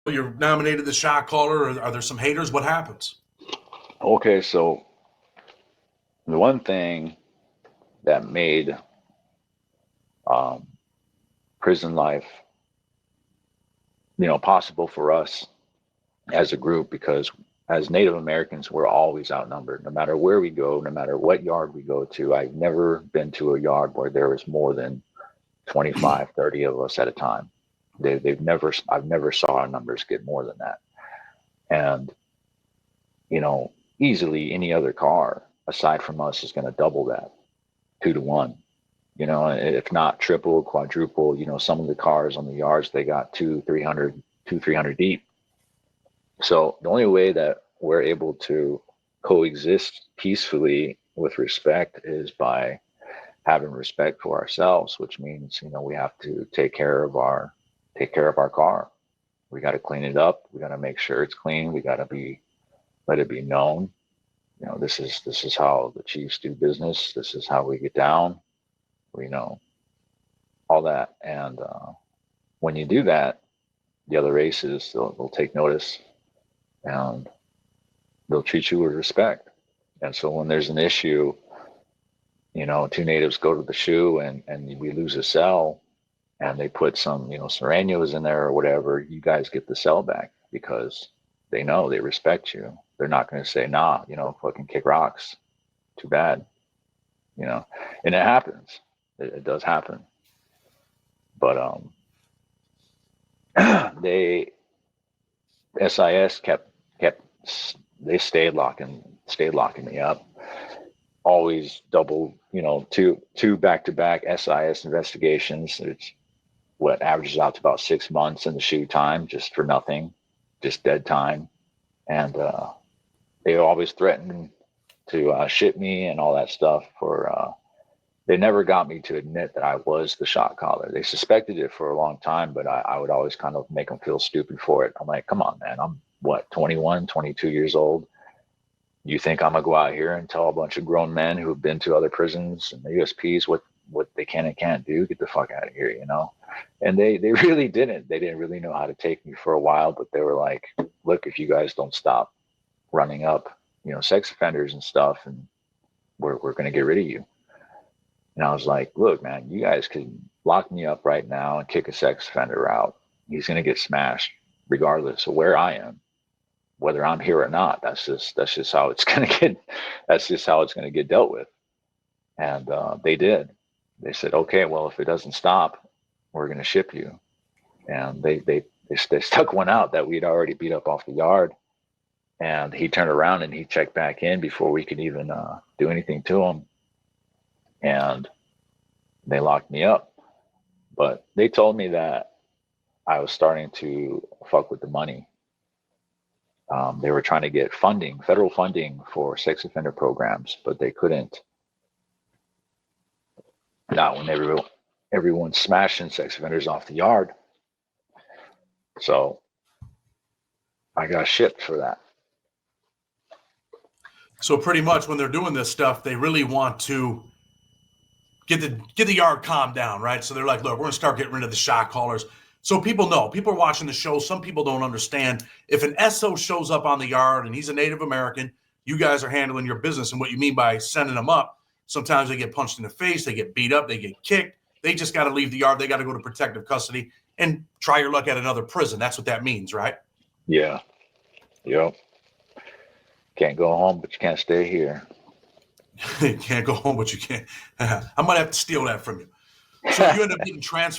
You're nominated the shot caller, or are there some haters? What happens? Okay, so the one thing that made um, prison life, possible for us as a group, because as Native Americans, we're always outnumbered. No matter where we go, no matter what yard we go to, I've never been to a yard where there was more than 25, 30 of us at a time. I've never saw our numbers get more than that. And, easily any other car aside from us is going to double that, 2 to 1. If not triple, quadruple. Some of the cars on the yards, they got 300 deep. So the only way that we're able to coexist peacefully with respect is by having respect for ourselves, which means, we have to take care of our car. We got to clean it up. We got to make sure it's clean. We got to let it be known. This is how the Chiefs do business. This is how we get down. We know all that. And when you do that, the other races, they'll take notice and they'll treat you with respect. And so when there's an issue, two natives go to the shoe and we lose a cell and they put some, serranos in there or whatever, you guys get the cell back because they know, they respect you. They're not going to say, nah, fucking kick rocks. Too bad. And it happens. It does happen. But SIS kept they stayed locking me up. Always double, two back-to-back SIS investigations. It's what averages out to about 6 months in the shoe time, just for nothing, just dead time. And they always threatened to ship me and all that stuff. They never got me to admit that I was the shot caller. They suspected it for a long time, but I would always kind of make them feel stupid for it. I'm like, come on, man, I'm 21, 22 years old. You think I'm gonna go out here and tell a bunch of grown men who've been to other prisons and the USPs what they can and can't do? Get the fuck out of here, And they really didn't. They didn't really know how to take me for a while, but they were like, look, if you guys don't stop running up, sex offenders and stuff, and we're gonna get rid of you. And I was like, look, man, you guys could lock me up right now and kick a sex offender out. He's gonna get smashed regardless of where I am, whether I'm here or not. That's just how it's gonna get. That's just how it's gonna get dealt with. And they did. They said, okay, well, if it doesn't stop, we're gonna ship you. And they stuck one out that we'd already beat up off the yard. And he turned around and he checked back in before we could even do anything to him. And they locked me up. But they told me that I was starting to fuck with the money. They were trying to get federal funding for sex offender programs, but they couldn't. Not when everyone's smashing sex offenders off the yard. So I got shipped for that. So pretty much when they're doing this stuff, they really want to get the yard calmed down, right? So they're like, look, we're gonna start getting rid of the shot callers. So people know, people are watching the show. Some people don't understand. If an SO shows up on the yard and he's a Native American, you guys are handling your business. And what you mean by sending them up, sometimes they get punched in the face, they get beat up, they get kicked. They just got to leave the yard. They got to go to protective custody and try your luck at another prison. That's what that means, right? Yeah. Yep. Can't go home, but you can't stay here. You can't go home, but you can't. I might have to steal that from you. So you end up getting transferred